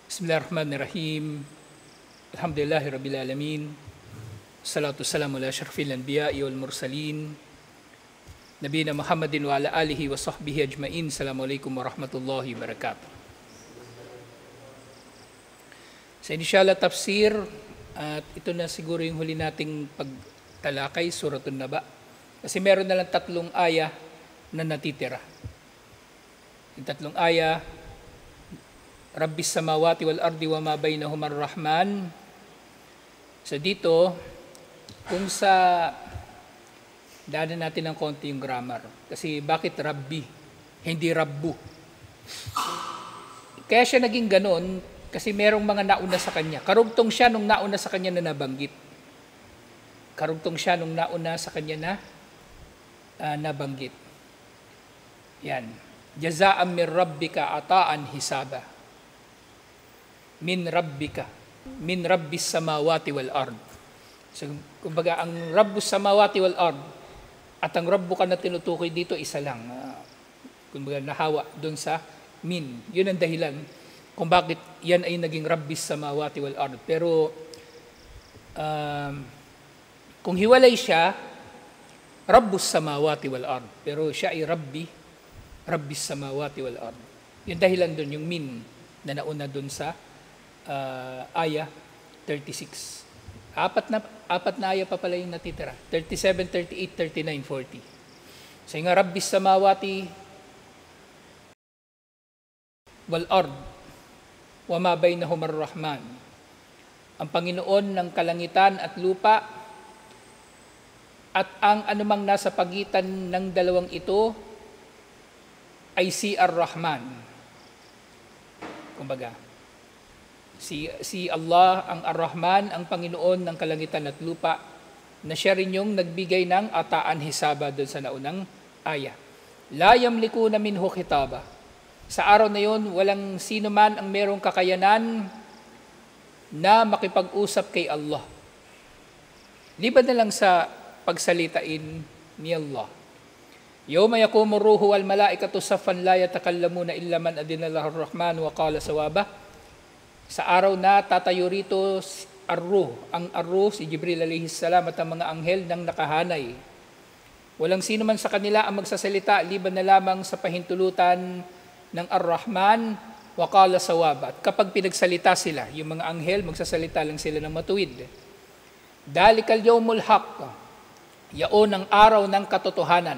Bismillahirrahmanirrahim. Alhamdulillahi Rabbil Alamin. Salatu wassalamu ala asyrafil anbiya'i wal mursalin. Nabiyina Muhammadin wa ala alihi wa sahbihi ajma'in. Assalamualaikum warahmatullahi wabarakatuh. Sa inisyal tafsir, at ito na siguro yung huli nating pagtalakay, Suratun Naba. Kasi meron na lang 3 aya na natitira. Yung 3 aya, Rabbis samawati wal ardi wa ma bainahuma ar-Rahman. So dito, kung sa daanan natin ng konti yung grammar. Kasi bakit Rabbi? Hindi Rabbu. Kaya siya naging ganon kasi merong mga nauna sa kanya. Karugtong siya nung nauna sa kanya na nabanggit. Karugtong siya nung nauna sa kanya na nabanggit. Yan. Jaza'an min rabbika ata'an hisaba. Min rabbika, min rabbis samawati wal ard. So, kumbaga, ang rabbus samawati wal ard at ang rabbu ka na tinutukoy dito, isa lang. Kumbaga, nahawa doon sa min. Yun ang dahilan kung bakit yan ay naging rabbis samawati wal ard. Pero, kung hiwalay siya, rabbus samawati wal ard. Pero siya ay rabbi, rabbis samawati wal ard. Yung dahilan doon, yung min na nauna doon sa aya 36. Apat na aya pa pala yung natitira. 37, 38, 39, 40. So yung Rabbis samawati wal ard wa ma bainahuma ar-Rahman. Ang Panginoon ng kalangitan at lupa at ang anumang nasa pagitan ng dalawang ito ay si Ar-Rahman. Kumbaga, si Allah, ang Ar-Rahman, ang Panginoon ng kalangitan at lupa, na siya rin yung nagbigay ng ataan hisaba doon sa naunang aya. La yamlikuna minhu khitaba. Sa araw na yon, walang sino man ang merong kakayanan na makipag-usap kay Allah. Liban na lang sa pagsalitain ni Allah. Yawma yaqumu ruhu wal malaikatu saffan la yatakallamuna illa man adina lahu ar-Rahman wa qala sawaba. Sa araw na tatayo rito ang Ar-Ruh, si Jibril alayhis salam at ang mga anghel ng nakahanay. Walang sino man sa kanila ang magsasalita liban na lamang sa pahintulutan ng Ar-Rahman wa qala sawaba. At kapag pinagsalita sila, yung mga anghel, magsasalita lang sila ng matuwid. Dalikal yawmul haqq, yaon ang araw ng katotohanan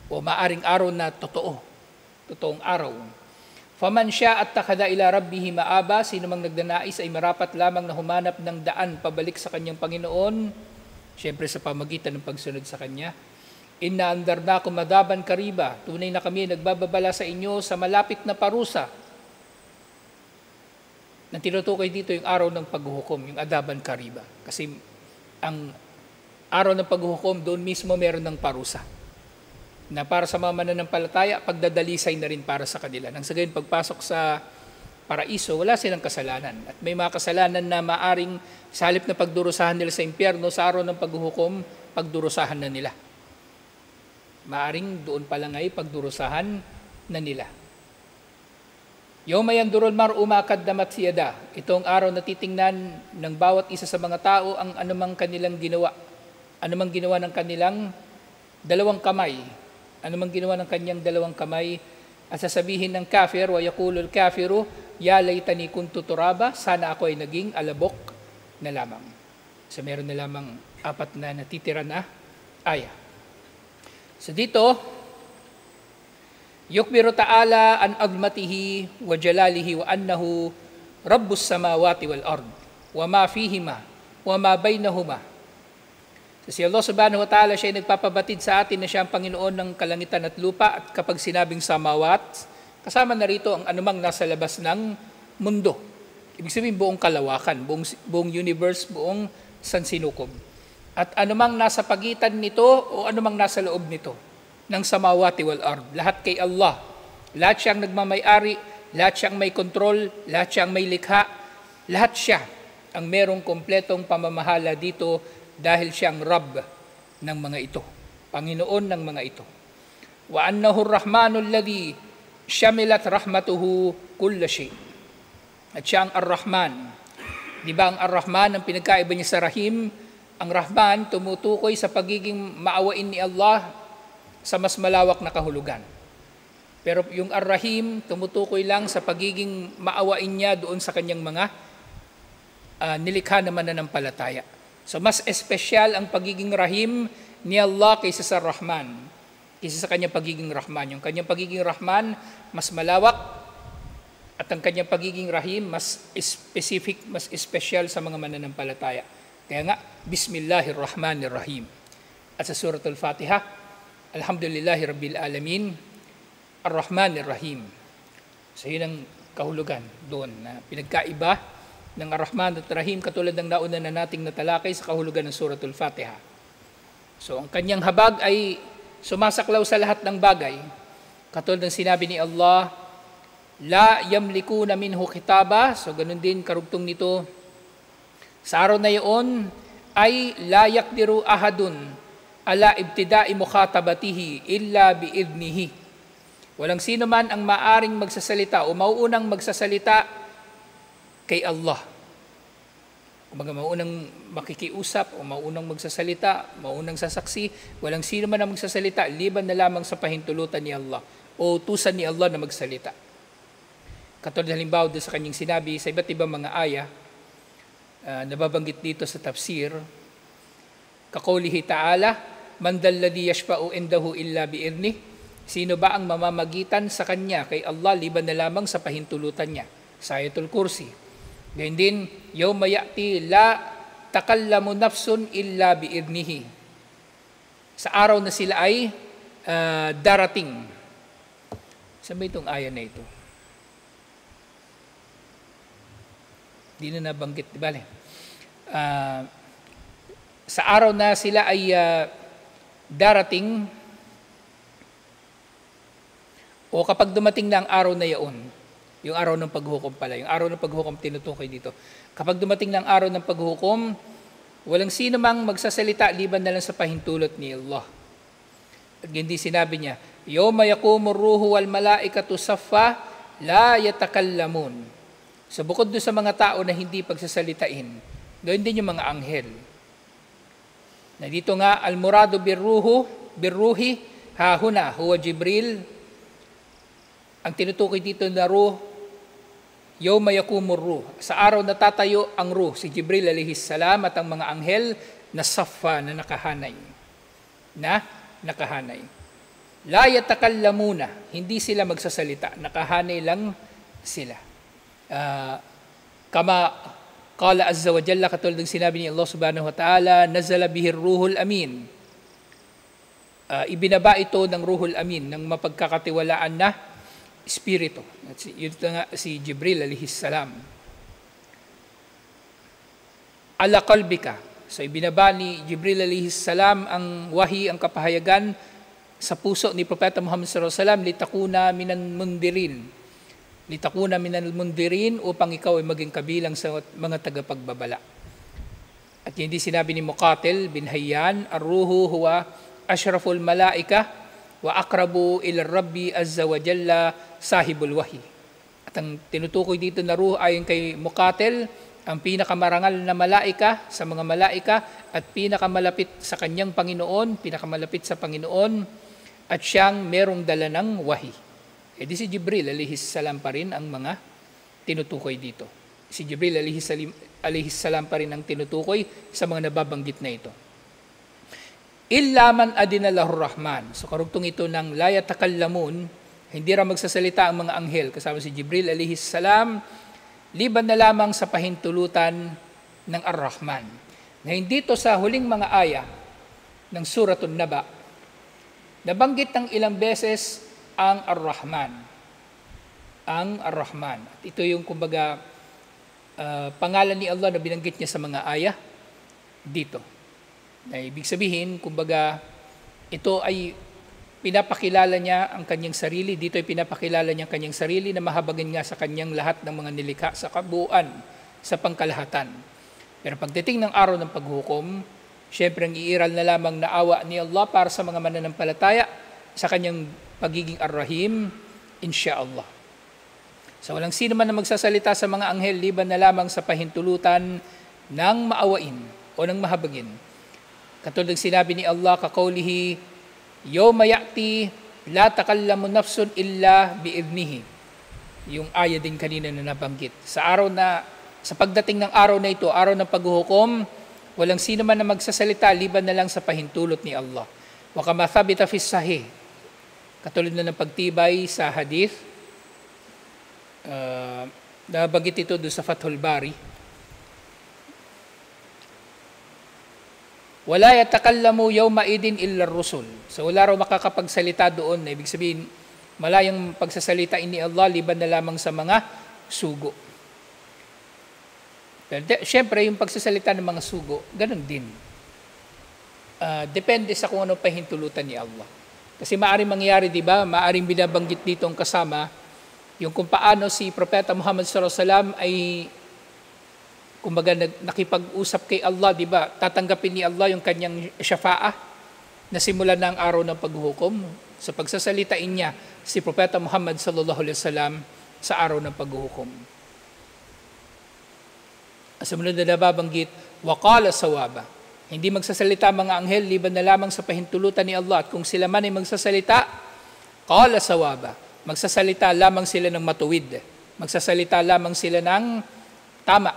o maaring araw na totoong araw. Faman siya at takada ila rabbihi maaba, sino mang nagdanais ay marapat lamang na humanap ng daan pabalik sa kanyang Panginoon, siyempre sa pamagitan ng pagsunod sa Kanya. Inna andarnakum adaban kariba, tunay na kami nagbababala sa inyo sa malapit na parusa. Nang tinutukoy dito yung araw ng paghuhukom, yung adaban kariba. Kasi ang araw ng paghuhukom, doon mismo meron ng parusa. Na para sa mga mananampalataya, pagdadalisay na rin para sa kanila. Nang sa gayon, pagpasok sa paraiso, wala silang kasalanan. At may mga kasalanan na maaring sa halip na pagdurusahan nila sa impyerno, sa araw ng paghuhukom, pagdurusahan na nila. Maaring doon pa lang ay pagdurusahan na nila. Yawma yandurul mar'u ma qaddamat yada. Ito ang araw na titingnan ng bawat isa sa mga tao ang anumang kanilang ginawa. Anumang ginawa ng kanilang dalawang kamay. Anumang ginawa ng kanyang dalawang kamay, at sasabihin ng kafir, wa yaqulul kafiru, ya laytani kuntu turaba, sana ako ay naging alabok na lamang. So meron na lamang 4 na natitira na aya. So dito, yukbiru ta'ala an azmatihi wa jalalihi wa annahu rabbus samawati wal ard wa ma fihima wa ma bainahuma. Si Allah subhanahu wa ta'ala, siya ay nagpapabatid sa atin na siya ang Panginoon ng kalangitan at lupa, at kapag sinabing samawat, kasama na rito ang anumang nasa labas ng mundo. Ibig sabihin buong kalawakan, buong universe, buong sansinukob. At anumang nasa pagitan nito o anumang nasa loob nito ng samawati wal ard, lahat kay Allah. Lahat siyang nagmamay-ari, lahat siyang may kontrol, lahat siyang may likha, lahat siya ang merong kompletong pamamahala dito dahil siyang Rabb ng mga ito, Panginoon ng mga ito. Wa annahu ar-Rahmanul ladhi shamilat rahmatuhu kulla shay. At siya ang Ar-Rahman. Di ba ang Ar-Rahman, ang pinagkaiba niya sa Rahim, ang Rahman tumutukoy sa pagiging maawain ni Allah sa mas malawak na kahulugan. Pero yung Ar-Rahim, tumutukoy lang sa pagiging maawain niya doon sa kanyang mga nilikha na mananampalataya. So mas espesyal ang pagiging Rahim ni Allah kaysa sa Rahman, kaysa sa kanyang pagiging Rahman. Yung kanyang pagiging Rahman, mas malawak, at ang kanyang pagiging Rahim, mas specific, mas espesyal sa mga mananampalataya. Kaya nga, Bismillahirrahmanirrahim. At sa Surah Al-Fatiha, Alhamdulillahi Rabbil Alamin, Ar-Rahmanirrahim. So yun ang kahulugan doon na pinagkaiba ng Ar-Rahman at Rahim katulad ng nauna na nating natalakay sa kahulugan ng Surah Al-Fatiha. So ang kanyang habag ay sumasaklaw sa lahat ng bagay. Katulad ng sinabi ni Allah, La yamlikuna minhu kitaba. So ganun din karugtong nito. Sa araw na iyon ay la yakdiru ahadun ala ibtida'i mukhatabatihi illa biidnihi. Walang sino man ang maaring magsasalita o mauunang magsasalita kay Allah. Kumbaga mauunang makikiusap o mauunang magsasalita, mauunang sasaksi, walang sino man ang magsasalita liban na lamang sa pahintulutan ni Allah o utusan ni Allah na magsalita. Katulad halimbawa doon sa kanyang sinabi sa iba't ibang mga aya, nababanggit dito sa tafsir, kakaulihi ta'ala, man dalladhi yashfa'u indahu illa bi'idnih, sino ba ang mamamagitan sa kanya kay Allah liban na lamang sa pahintulutan niya? Sa Ayatul Kursi. Ganyan din, yawma ya'ti la takallamu nafsun illa bi'idnihi. Sa araw na sila ay darating. Saan ba itong aya na ito? Di na nabanggit, di ba? Sa araw na sila ay darating, o kapag dumating na ang araw na yaon, yung araw ng paghukom pala, yung araw ng paghukom tinutukoy dito. Kapag dumating na ang araw ng paghukom, walang sino mang magsasalita liban na lang sa pahintulot ni Allah. At hindi sinabi niya, Yawma yakumur ruhu wal malaikatu saffa la yatakallamun. So bukod doon sa mga tao na hindi pagsasalitain, gawin din yung mga anghel. Na dito nga, al-muradu birruhi, hahuna, huwa Jibril. Ang tinutukoy dito na ruh, yawma yakumur ruh. Sa araw na tatayo ang ruh, si Jibril alayhis salam at ang mga anghel na saffa, na nakahanay. La yatakallamuna, hindi sila magsasalita, nakahanay lang sila. Kama qala azza wa jalla, katulad ng sinabi ni Allah subhanahu wa ta'ala, nazala bihir ruhul amin. Ibinaba ito ng ruhul amin, ng mapagkakatiwalaan na espiritu. Yun nga si Jibril alayhis salam. Ala qalbika. So ibinaba ni Jibril alayhis salam ang wahi, ang kapahayagan sa puso ni Propeta Muhammad sallallahu alaihi wasallam, litakuna minal mundirin, upang ikaw ay maging kabilang sa mga tagapagbabala. At hindi sinabi ni Muqatil bin Hayyan, ar-ruhu huwa ashraful malaika wa aqrabu ila rabbi azza wa jalla sahibul wahi. At ang tinutukoy dito na ruh ayon kay Muqatil, ang pinakamarangal na malaika sa mga malaika at pinakamalapit sa kanyang Panginoon, pinakamalapit sa Panginoon, at siyang merong dala ng wahi. Di si Jibril alayhis salam pa rin ang mga tinutukoy dito. Si Jibril alayhis salam pa rin ang tinutukoy sa mga nababanggit na ito. Illa man adina lahu rahman. So karugtong ito ng la yatakallamun, hindi ra magsasalita ang mga anghel kasama si Jibril alayhis salam, liban na lamang sa pahintulutan ng Ar-Rahman. Ngayon dito sa huling mga aya ng Suratul Naba, nabanggit ng ilang beses ang Ar-Rahman. Ang Ar-Rahman. At ito yung kumbaga pangalan ni Allah na binanggit niya sa mga aya dito. Na ibig sabihin, kumbaga ito ay pinapakilala niya ang kanyang sarili. Dito ay pinapakilala niya ang kanyang sarili na mahabagin nga sa kanyang lahat ng mga nilikha sa kabuuan, sa pangkalahatan. Pero pagdating ng araw ng paghukom, syempre ang iiral na lamang na awa ni Allah para sa mga mananampalataya sa kanyang pagiging Ar-Rahim, insyaallah. So walang sino man na magsasalita sa mga anghel liban na lamang sa pahintulutan ng maawain o ng mahabagin. Katulad ng sinabi ni Allah kaqawlihi, yawma ya'ti la takallamu nafsun illa bi'idnihi. Yung aya din kanina na nabanggit. Sa pagdating ng araw na ito, araw ng paghuhukom, walang sino man na magsasalita liban na lang sa pahintulot ni Allah. Wa kama thabita fi sahih. Katulad na ng pagtibay sa hadith, nabanggit ito doon sa Fathul Bari. Wala yatakallamu yawma idin illa rusul. So wala raw makakapagsalita doon. Ibig sabihin, malayang pagsasalita ni Allah liban na lamang sa mga sugo. Pero syempre, yung pagsasalita ng mga sugo, ganun din. Depende sa kung ano pahintulutan ni Allah. Kasi maaaring mangyari, di ba? Maaaring binabanggit dito ang kasama, yung kung paano si Propeta Muhammad sallallahu alaihi wasallam ay kumbaga nakipag-usap kay Allah, di ba? Tatanggapin ni Allah yung kanyang syafa'ah na simula na ang araw ng paghuhukom. Sa pagsasalitain niya si Propeta Muhammad sallallahu alaihi wasallam sa araw ng paghuhukom. Sumunod na nababanggit, waqala sawaba. Hindi magsasalita mga anghel liban na lamang sa pahintulutan ni Allah. At kung sila man ay magsasalita, qala sawaba. Magsasalita lamang sila ng matuwid. Magsasalita lamang sila ng tama.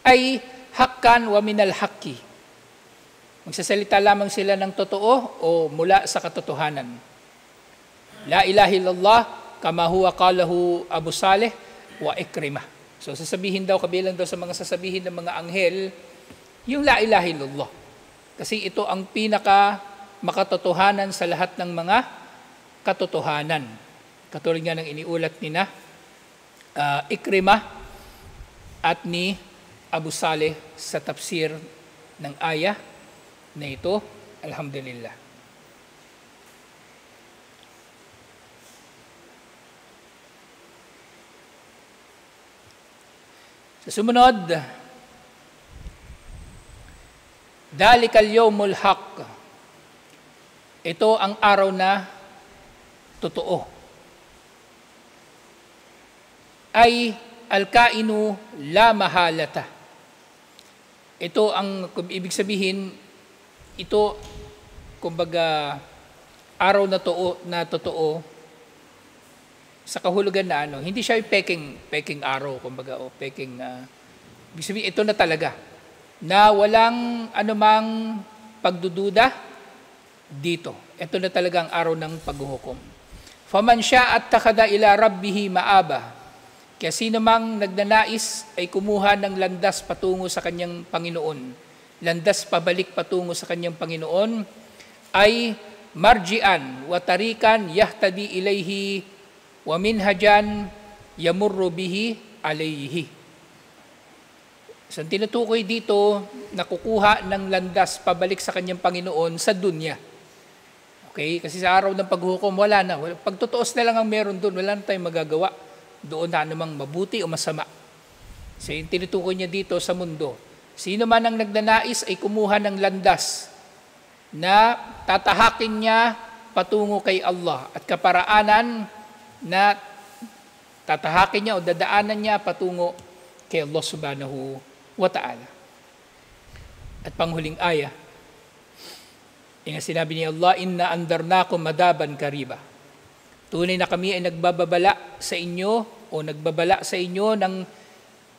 Ay hakkan wa minal haqqi. Magsasalita lamang sila ng totoo o mula sa katotohanan. La ilaha illallah kama huwa qalahu Abu Saleh wa Ikrimah. So sasabihin daw, kabilang daw sa mga sasabihin ng mga anghel, yung la ilaha illallah. Kasi ito ang pinaka makatotohanan sa lahat ng mga katotohanan. Katulad nga ng iniulat ni Ikrimah at ni Abu Saleh sa tafsir ng ayah na ito, alhamdulillah. Sa sumunod, dalikal yawmul haq. Ito ang araw na totoo. Ay al-kainu la mahalata. Ito ang ibig sabihin, ito kumbaga araw na totoo sa kahulugan na hindi siya yung peking araw, kumbaga, o peking, ibig sabihin, ito na talaga, na walang anumang pagdududa dito. Ito na talaga ang araw ng paghuhukom. Faman sya'at takhadha ila rabbihi ma'aba. Kaya sino mang nagnanais ay kumuha ng landas patungo sa kanyang Panginoon. Landas pabalik patungo sa kanyang Panginoon ay marji'an wa tarikan yahtadi ilayhi wa minhajan yamurru bihi alayhi. So, tinutukoy dito na kukuha ng landas pabalik sa kanyang Panginoon sa dunya. Okay? Kasi sa araw ng paghuhukom, wala na. Pagtutuos na lang ang meron doon, wala na tayong magagawa. Doon na namang mabuti o masama. So, yung tinutukoy niya dito sa mundo. Sino man ang nagnanais ay kumuha ng landas na tatahakin niya patungo kay Allah at kaparaanan na tatahakin niya o dadaanan niya patungo kay Allah subhanahu wa ta'ala. At panghuling aya, yung sinabi ni Allah, inna andarnakum madaban kariba. Tunay na kami ay nagbababala sa inyo o nagbabala sa inyo ng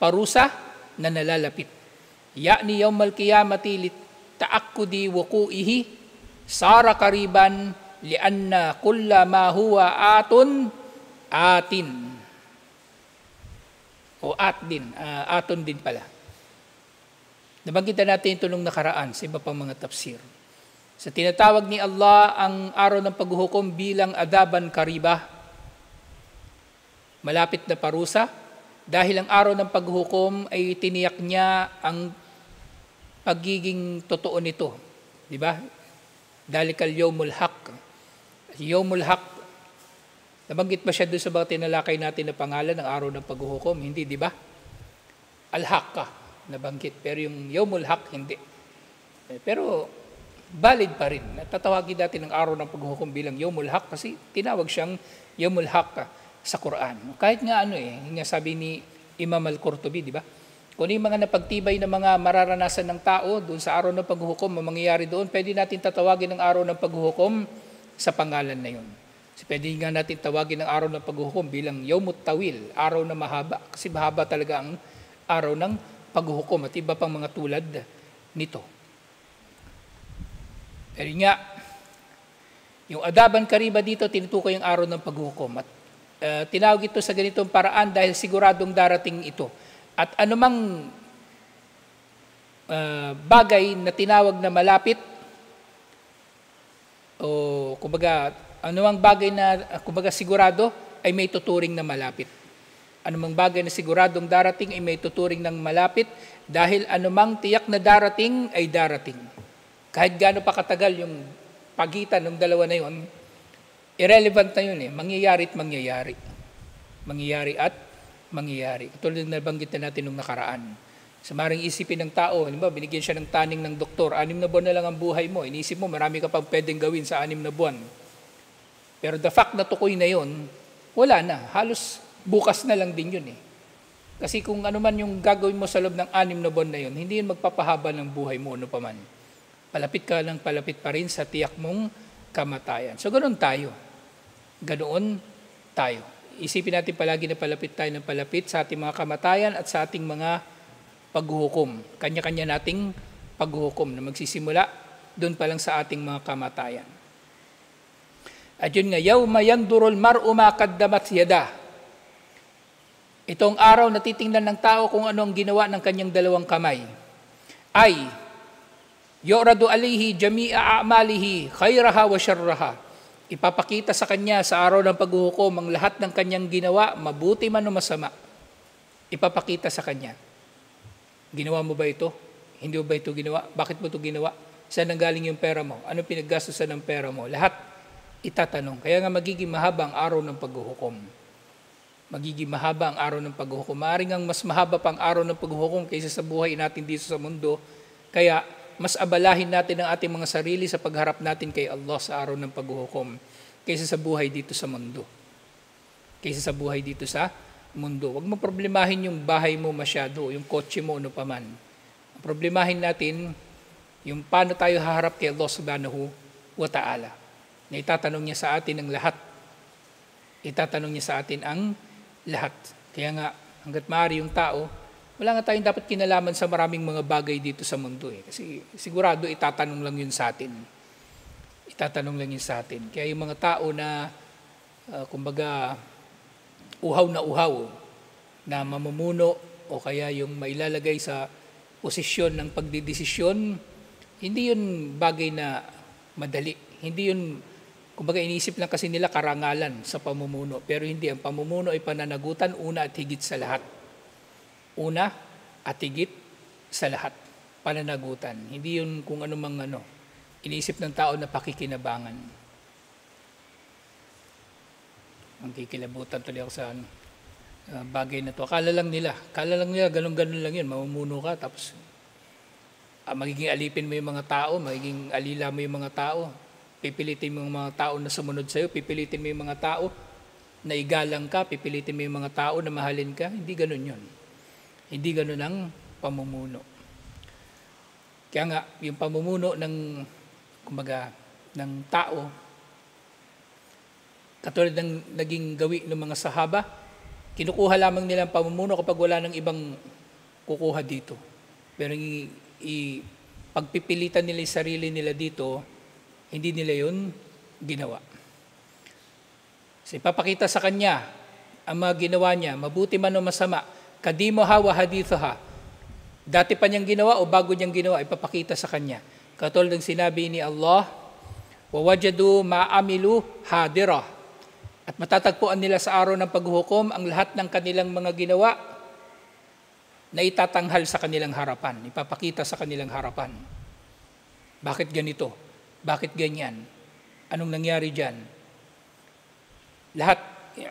parusa na nalalapit. Ya'ni yawmal qiyamati lita'akkudi wuku'ihi sara kariban lianna kulla ma huwa atin o aton din pala. Nabanggit natin ito nung nakaraan sa iba pang mga tafsir. Sa tinatawag ni Allah ang araw ng paghuhukom bilang adaban kariba, malapit na parusa, dahil ang araw ng paghuhukom ay tiniyak niya ang pagiging totoo nito. Di ba? Dalikal yawmul haq. Yawmul haq, nabanggit ba siya doon sa mga tinalakay natin na pangalan ng araw ng paghuhukom? Hindi, di ba? Al-Haqqa, nabanggit. Pero yung Yawmul Haq, hindi. Pero valid pa rin. Tatawagin natin ang araw ng paghuhukom bilang Yawmul Haq kasi tinawag siyang Yawmul Haqqa sa Quran. Kahit nga nga sabi ni Imam Al-Qurtubi, di ba? Kung yung mga napagtibay na mga mararanasan ng tao doon sa araw ng paghuhukom, ang mangyayari doon, pwede natin tatawagin ang araw ng paghuhukom sa pangalan na yun. Pwede nga natin tawagin ang araw ng paghuhukom bilang Yawmut Tawil, araw na mahaba. Kasi mahaba talaga ang araw ng paghuhukom at iba pang mga tulad nito. Pero nga, yung Adaban Kariba dito, tinutukoy yung araw ng paghuhukom. At tinawag ito sa ganitong paraan dahil siguradong darating ito. At anumang bagay na tinawag na malapit, o kumbaga, anumang bagay na kumbaga sigurado ay may tuturing na malapit. Anumang bagay na siguradong darating ay may tuturing ng malapit dahil anumang tiyak na darating ay darating. Kahit gaano pa katagal yung pagitan ng dalawa na yun, irrelevant na yun mangyayari at mangyayari. Mangyayari at mangyayari. Tulad ng nabanggit na natin nung nakaraan. Sa maring isipin ng tao, binigyan siya ng taning ng doktor, 6 na buwan na lang ang buhay mo. Inisip mo, marami ka pang pwedeng gawin sa 6 na buwan. Pero the fact na tukoy na yun, wala na. Halos bukas na lang din yun Kasi kung ano man yung gagawin mo sa loob ng 6 na buwan na yun, hindi yun magpapahaba ng buhay mo, ano pa man. Palapit ka lang, palapit pa rin sa tiyak mong kamatayan. So ganoon tayo. Ganoon tayo. Isipin natin palagi na palapit tayo ng palapit sa ating mga kamatayan at sa ating mga paghuhukom. Kanya-kanya nating paghuhukom na magsisimula doon pa lang sa ating mga kamatayan. At yun nga, yawma yandurul mar'u ma qaddamat yadah. Itong araw na titingnan ng tao kung ano ang ginawa ng kanyang dalawang kamay. Ay, yu'radu alayhi jami'a a'malihi khayraha wa syarraha. Ipapakita sa kanya sa araw ng paghuhukom ang lahat ng kanyang ginawa, mabuti man o masama. Ipapakita sa kanya. Ginawa mo ba ito? Hindi mo ba ito ginawa? Bakit mo ito ginawa? Saan nanggaling yung pera mo? Ano pinaggastusan ng pera mo? Lahat itatanong. Kaya nga magiging mahaba ang araw ng paghuhukom. Magiging mahaba ang araw ng paghuhukom. Maaaring ang mas mahaba pang araw ng paghuhukom kaysa sa buhay natin dito sa mundo. Kaya mas abalahin natin ang ating mga sarili sa pagharap natin kay Allah sa araw ng paghuhukom kaysa sa buhay dito sa mundo. Kaysa sa buhay dito sa mundo. Huwag mo problemahin yung bahay mo masyado, yung kotse mo, ano paman. Problemahin natin yung paano tayo haharap kay Allah subhanahu wa ta'ala. Na itatanong niya sa atin ang lahat. Itatanong niya sa atin ang lahat. Kaya nga, hanggat maaari yung tao, wala nga tayong dapat kinalaman sa maraming mga bagay dito sa mundo. Kasi sigurado itatanong lang yun sa atin. Itatanong lang yun sa atin. Kaya yung mga tao na, kumbaga, uhaw na mamumuno o kaya yung mailalagay sa posisyon ng pagdidesisyon, hindi yun bagay na madali. Hindi yun, kumbaga inisip lang kasi nila karangalan sa pamumuno. Pero hindi, ang pamumuno ay pananagutan, una at higit sa lahat. Una at higit sa lahat. Pananagutan. Hindi yun kung anumang inisip ng tao na pakikinabangan. Ang kikilabutan tuloy ako sa bagay na to. Akala lang nila, ganun-ganun lang yun. Mamumuno ka, tapos magiging alipin mo yung mga tao, magiging alila mo yung mga tao, pipilitin mo yung mga tao na sumunod sa'yo, pipilitin mo yung mga tao na igalang ka, pipilitin mo yung mga tao na mahalin ka. Hindi ganun yun. Hindi ganun ang pamumuno. Kaya nga, yung pamumuno ng tao, katulad ng naging gawi ng mga sahaba, kinukuha lamang nila ang pamumuno kapag wala ng ibang kukuha dito. Pero pagpipilitan nila yung sarili nila dito, hindi nila yun ginawa. So ipapakita sa kanya ang mga ginawa niya, mabuti man o masama, kadimaha wa hadithaha. Dati pa niyang ginawa o bago niyang ginawa, ipapakita sa kanya. Katulad ng sinabi ni Allah, wawajadu ma'amilu hadirah. At matatagpuan nila sa araw ng paghuhukom ang lahat ng kanilang mga ginawa na itatanghal sa kanilang harapan. Ipapakita sa kanilang harapan. Bakit ganito? Bakit ganyan? Anong nangyari dyan? Lahat,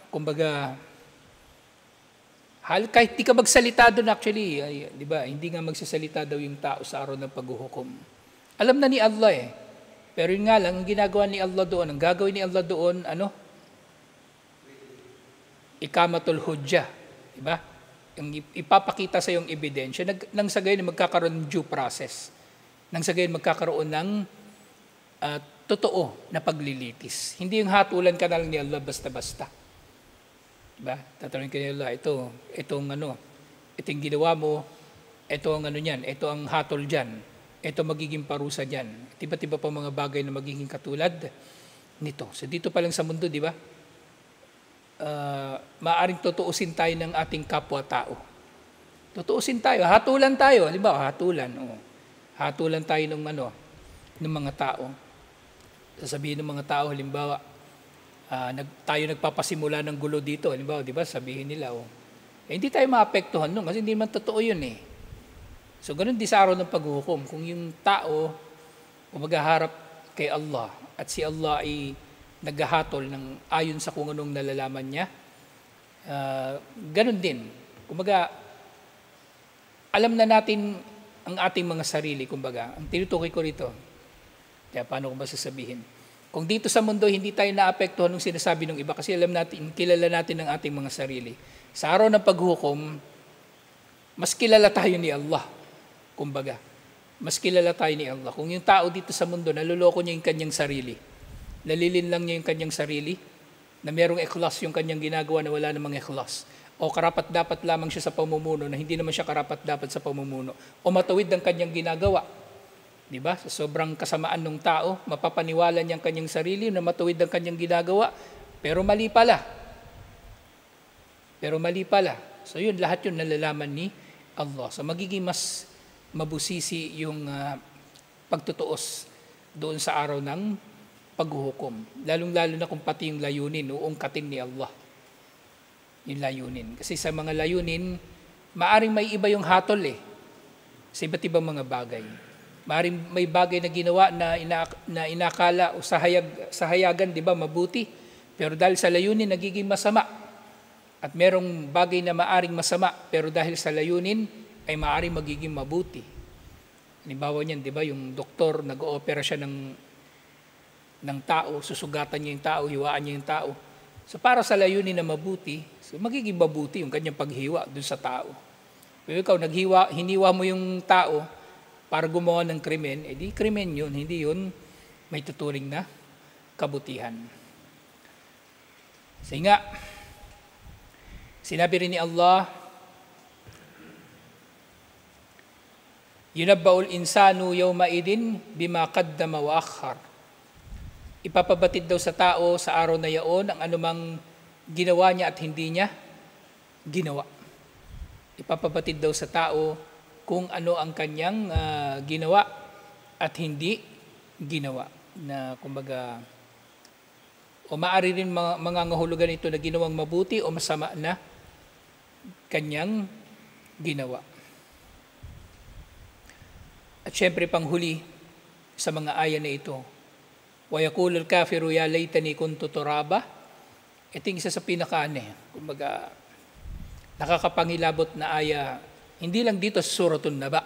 kumbaga, kahit di ka magsalita doon actually, di ba? Hindi nga magsasalita daw yung tao sa araw ng paghuhukom. Alam na ni Allah Pero yun nga lang, ang ginagawa ni Allah doon, ang gagawin ni Allah doon, ikamatul hujjah, di ba? Yung ipapakita sa yung ebidensya, nang sa gayon magkakaroon ng due process. Nang sa gayon magkakaroon ng totoo na paglilitis. Hindi yung hatulan ka na lang ni Allah basta-basta. Diba? Tatanungin ka ni Allah, itong ginawa mo, ito ang niyan, ito ang hatol dyan, ito magiging parusa dyan. Iba-iba pa mga bagay na magiging katulad nito. So dito pa lang sa mundo, di ba? Maaring tutuusin tayo ng ating kapwa-tao. Tutuusin tayo, hatulan tayo. Halimbawa, hatulan. Hatulan tayo ng mga tao. Sasabihin ng mga tao, halimbawa, tayo nagpapasimula ng gulo dito. Halimbawa, di ba, sabihin nila, hindi tayo maapektuhan nun kasi hindi man totoo yun eh. So, ganun din sa araw ng paghuhukom. Kung yung tao maghaharap kay Allah at si Allah ay naghahatol ng ayon sa kung anong nalalaman niya, ganun din. Kumbaga, alam na natin ang ating mga sarili, kumbaga. Ang tinutukoy ko rito, kaya paano ko ba sasabihin? Kung dito sa mundo hindi tayo naapektuhan ng sinasabi ng iba kasi alam natin, kilala natin ang ating mga sarili. Sa araw ng paghukom, mas kilala tayo ni Allah. Kumbaga, mas kilala tayo ni Allah. Kung yung tao dito sa mundo, naluloko niya yung kanyang sarili, nalilin lang niya yung kanyang sarili, na merong ikhlas yung kanyang ginagawa na wala namang ikhlas. O karapat-dapat lamang siya sa pamumuno na hindi naman siya karapat-dapat sa pamumuno. O matuwid ang kanyang ginagawa. Diba? Sa sobrang kasamaan ng tao, mapapaniwala niya ang kanyang sarili na matuwid ang kanyang ginagawa, pero mali pala. So yun, lahat yun nalalaman ni Allah. So magiging mas mabusisi yung pagtutuos doon sa araw ng paghuhukom. Lalong-lalo na kung pati yung layunin, uungkatin ni Allah. Yung layunin. Kasi sa mga layunin, maaring may iba yung hatol sa iba't ibang mga bagay. Maaring may bagay na ginawa na inakala o sahayagan, di ba, mabuti. Pero dahil sa layunin, nagiging masama. At merong bagay na maaring masama, pero dahil sa layunin, ay maaring magiging mabuti. Halimbawa niyan, di ba, yung doktor, nag-oopera siya ng tao, susugatan niya yung tao, hiwaan niya yung tao. So para sa layunin na mabuti, so magiging mabuti yung kanyang paghiwa dun sa tao. Pero ikaw, hiniwa mo yung tao, para gumawa ng krimen, di krimen yun, hindi yun may tuturing na kabutihan. Kasi nga, sinabi rin ni Allah, yunabba'ul insanu yawma idin bima qaddama wa akhar. Ipapabatid daw sa tao sa araw na yaon ang anumang ginawa niya at hindi niya ginawa. Ipapabatid daw sa tao kung ano ang kanyang ginawa at hindi ginawa. Na kumbaga, o maaari rin mangangahulugan ito na ginawang mabuti o masama na kanyang ginawa. At syempre panghuli sa mga aya na ito, wa yaqulul kafiru ya laytani kuntu turaba. Ito yung isa sa kumbaga, nakakapangilabot na aya. Hindi lang dito sa Suratun Naba.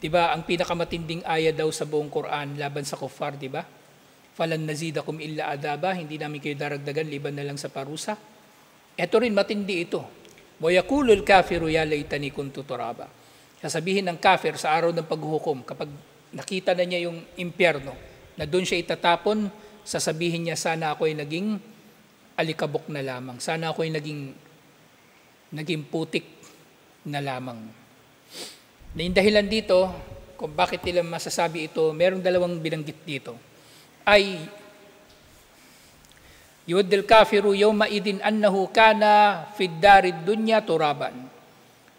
Diba, ang pinakamatinding aya daw sa buong Quran laban sa kuffar, diba? Falan nazidakum illa adaba, hindi namin kayo daragdagan, liban na lang sa parusa. Ito rin, matindi ito. Wa yaqulul kafiru ya laytani kuntu turaba. Sasabihin ng kafir sa araw ng paghuhukom, kapag nakita na niya yung impyerno, na doon siya itatapon, sasabihin niya, sana ako'y naging alikabok na lamang. Sana ako'y naging putik na lamang. Na yung dahilan dito, kung bakit nila masasabi ito, merong dalawang binanggit dito. Ay, yuwaddil kafiru yawma idin annahu kana fid darid dunya turaban.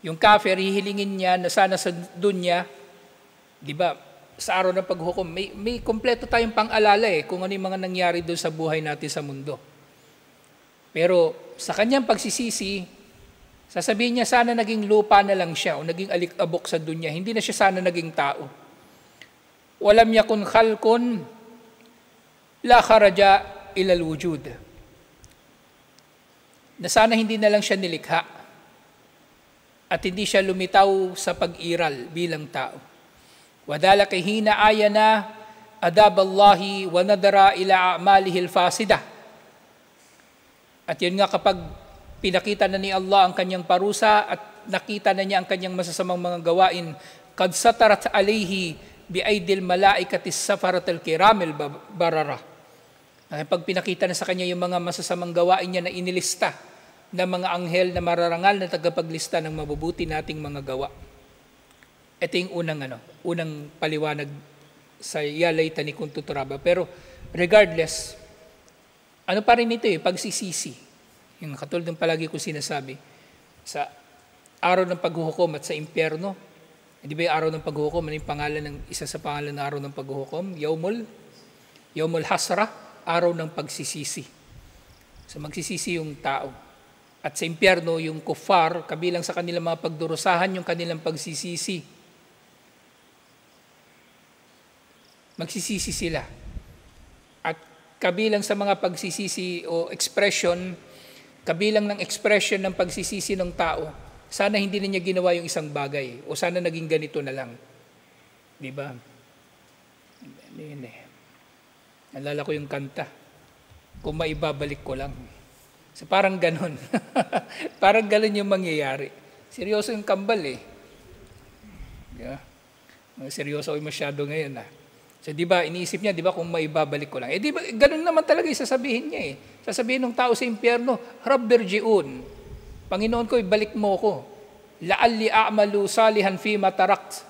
Yung kafir, hihilingin niya na sana sa dunya, di ba, sa araw ng paghukom, may kompleto tayong pang-alala kung ano yung mga nangyari doon sa buhay natin sa mundo. Pero sa kanyang pagsisisi, sasabihin niya, sana naging lupa na lang siya o naging alikabok sa dunya. Hindi na siya sana naging tao. Walam yakun khalqun la kharaja ilal wujud. Na sana hindi na lang siya nilikha at hindi siya lumitaw sa pag-iral bilang tao. Wadalaka hina ayana adaballahi wa nadara ila a'malihi al-fasida. At yun nga, kapag pinakita na ni Allah ang kanyang parusa at nakita na niya ang kanyang masasamang mga gawain, kad satarat alayhi biaidil malaikatis safaratil kiramil barara. Pag pinakita na sa kanya yung mga masasamang gawain niya na inilista ng mga anghel na mararangal na tagapaglista ng mabubuti nating mga gawa. Ito yung unang paliwanag sa Ya Laytani Kuntu Turaba. Pero regardless, ano pa rin ito pagsisisi. Yung katulad ng palagi ko sinasabi, sa araw ng paghuhukom at sa impyerno, hindi ba yung araw ng paghuhukom, ano yung pangalan ng isa sa pangalan ng araw ng paghuhukom? Yaumul Hasra, araw ng pagsisisi. So magsisisi yung tao. At sa impyerno, yung kuffar, kabilang sa kanilang mga pagdurusahan, yung kanilang pagsisisi. Magsisisi sila. At kabilang sa mga pagsisisi o expression, kabilang ng expression ng pagsisisi ng tao, sana hindi na niya ginawa yung isang bagay o sana naging ganito na lang. Di ba? Nalala ko yung kanta. Kung maibabalik ko lang. So parang ganon. Parang ganon yung mangyayari. Seryoso yung kambal Yeah. Seryoso ay masyado ngayon So di ba iniisip niya, di ba kung maibabalik ko lang. Di ba ganun naman talaga sasabihin niya Sasabihin ng tao sa impyerno, Rabbirji'un. Panginoon ko, ibalik mo ko. La'alli a'malu salihan fi matarakt.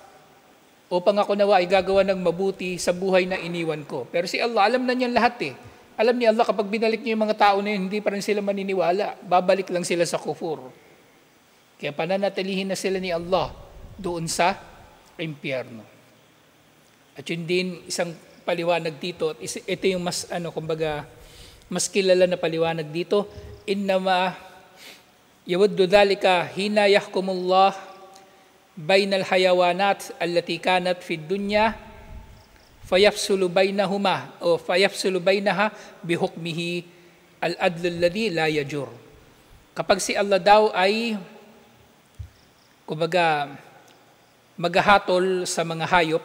Upang ako nawa ay gagawa ng mabuti sa buhay na iniwan ko. Pero si Allah, alam na niyan lahat Alam ni Allah, kapag binalik niya yung mga tao na yun, hindi pa rin sila maniniwala. Babalik lang sila sa kufur. Kaya pananatilihin na sila ni Allah doon sa impyerno. At yun din isang paliwanag dito, ito yung mas mas kilala na paliwanag dito, innama yawaddu dhalika hina yahkumullah bainal hayawanat allati kanat fid dunya fayafsulu bainahuma o fayafsulu bainaha bihukmihi al-adl alladhi la yajur. Kapag si Allah daw ay maghahatol sa mga hayop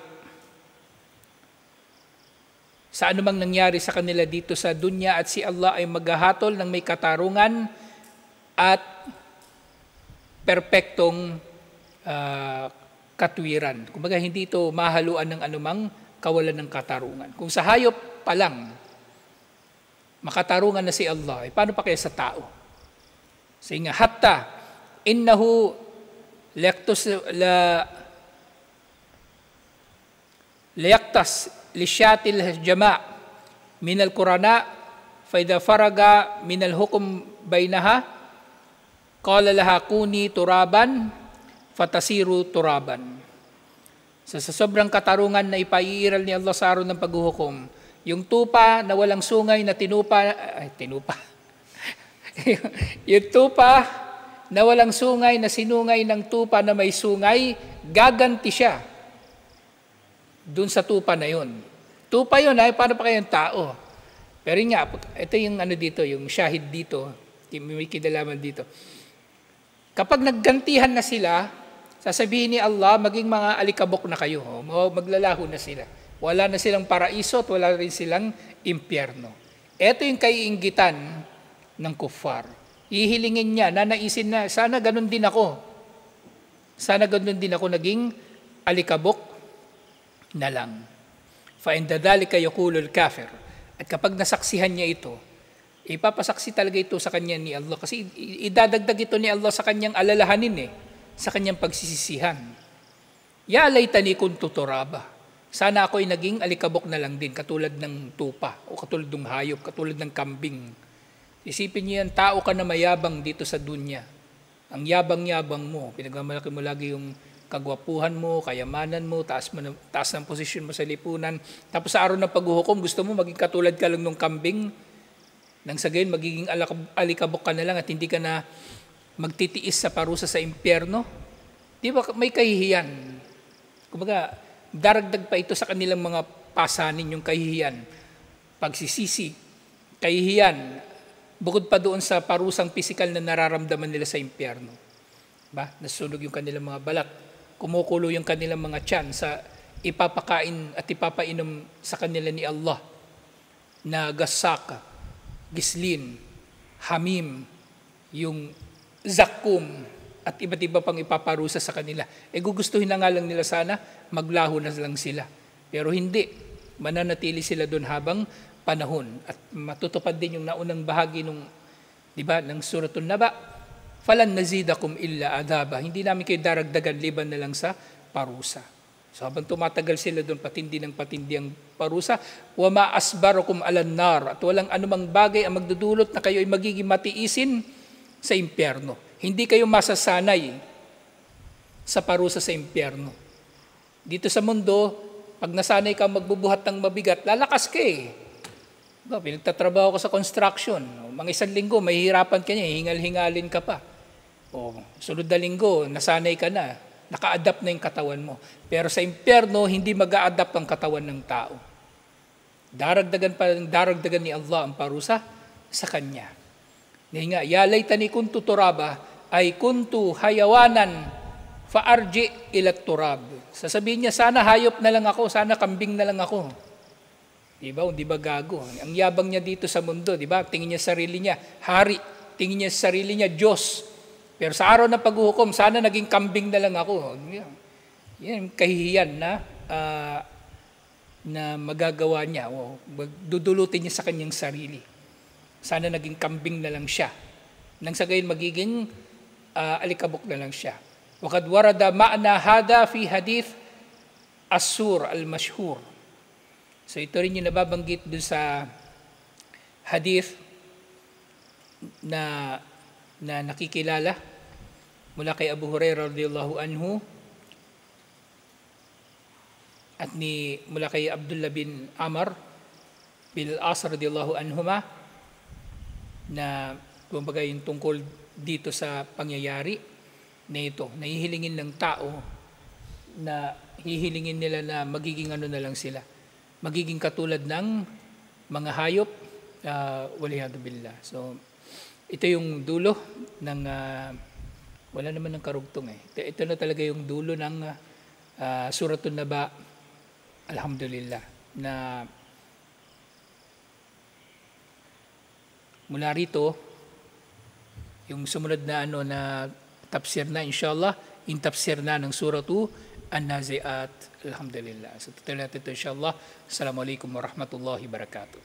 sa anumang nangyari sa kanila dito sa dunya at si Allah ay maghahatol ng may katarungan at perpektong katwiran. Kumbaga hindi ito mahaluan ng anumang kawalan ng katarungan. Kung sa hayop pa lang, makatarungan na si Allah, paano pa kaya sa tao? Sige nga, hatta innahu liyaktas lisyatil jama' minal qurana fa idha faraga minal hukum bainaha qala laha kuni turaban fatasiru turaban. Sa sobrang katarungan na ipaiiral ni Allah sa araw ng paghuhukom, yung tupa na walang sungay na tinupa yung tupa na walang sungay na sinungay ng tupa na may sungay, gaganti siya dun sa tupa na yun. Tupa yun paano pa kayang tao? Pero nga, ito yung dito, yung shahid dito, may kinalaman dito. Kapag naggantihan na sila, sasabihin ni Allah, maging mga alikabok na kayo. Maglalaho na sila. Wala na silang paraiso at wala rin silang impyerno. Ito yung kaiinggitan ng kuffar. Ihilingin niya, nanaisin na, sana ganun din ako. Sana ganun din ako naging alikabok na lang. فَإِنْدَ ذَلِكَ يَقُولُ الْكَافِرُ. At kapag nasaksihan niya ito, ipapasaksi talaga ito sa kanya ni Allah. Kasi idadagdag ito ni Allah sa kanyang alalahanin sa kanyang pagsisisihan. Ya laytani kuntu turaba. Sana ako ay naging alikabok na lang din, katulad ng tupa, o katulad ng hayop, katulad ng kambing. Isipin niyo yan, tao ka na mayabang dito sa dunya. Ang yabang-yabang mo, pinagmamalaki mo lagi yung kagwapuhan mo, kayamanan mo, taas ng posisyon mo sa lipunan. Tapos sa araw ng paghuhukom, gusto mo maging katulad ka lang ng kambing. Nang sa gayon, magiging alikabok ka na lang at hindi ka na magtitiis sa parusa sa impyerno. Di ba may kahihiyan? Kumbaga, daragdag pa ito sa kanilang mga pasanin yung kahihiyan. Pagsisisi, kahihiyan, bukod pa doon sa parusang pisikal na nararamdaman nila sa impyerno. Nasunog yung kanilang mga balat. Kumukulo yung kanilang mga tiyan sa ipapakain at ipapainom sa kanila ni Allah na gasaka, gislin, hamim, yung zakum, at iba't iba pang ipaparusa sa kanila. Gugustuhin na nga lang nila sana, maglaho na lang sila. Pero hindi, mananatili sila doon habang panahon. At matutupad din yung naunang bahagi ng Suratul Naba, falan nazidakum illa adaba. Hindi namin kayo daragdagan liban na lang sa parusa. So habang tumatagal sila doon, patindi ng patindi ang parusa, wa ma asbarakum alan nar, at walang anumang bagay ang magdudulot na kayo ay magiging matiisin sa impyerno. Hindi kayo masasanay sa parusa sa impyerno. Dito sa mundo, pag nasanay ka magbubuhat ng mabigat, lalakas ka eh. Pinagtatrabaho ko sa construction. Mga 1 linggo, mahihirapan ka niya, hingal-hingalin ka pa. Sunod na linggo, nasanay ka na. Naka-adapt na yung katawan mo. Pero sa impyerno, hindi mag-a-adapt ang katawan ng tao. Daragdagan ni Allah ang parusa sa kanya. Ngayon nga, ya laytani kuntu turaba, ay kuntu hayawanan faarji ila turab. Sasabihin niya, sana hayop na lang ako, sana kambing na lang ako. Diba? Hindi ba gago? Ang yabang niya dito sa mundo, diba? Tingin niya sarili niya, hari. Tingin niya sarili niya, Diyos. Pero sa araw ng paghuhukom, sana naging kambing na lang ako. Yan kahihiyan na magagawa niya. Dudulutin niya sa kanyang sarili. Sana naging kambing na lang siya. Nang sa gayon magiging alikabok na lang siya. Waqad warada ma'na hada fi hadith as-sur al-mashhur. So ito rin yung nababanggit dun sa hadith na nakikilala mula kay Abu Hurairah radhiyallahu anhu at mula kay Abdullah bin Amr bin al-As radhiyallahu anhuma, na kumbaga yung tungkol dito sa pangyayari na ito, na hihilingin ng tao, na hihilingin nila na magiging ano na lang sila, magiging katulad ng mga hayop, waliyadu billah. So ito yung dulo ng wala naman ng karugtong ito na talaga yung dulo ng Suratul Naba, alhamdulillah, na mula rito, yung sumunod na na tafsir na inshallah, yung tafsir na ng Suratu An-Nazi'at, alhamdulillah. So tutuloy natin ito inshallah. Assalamualaikum warahmatullahi wabarakatuh.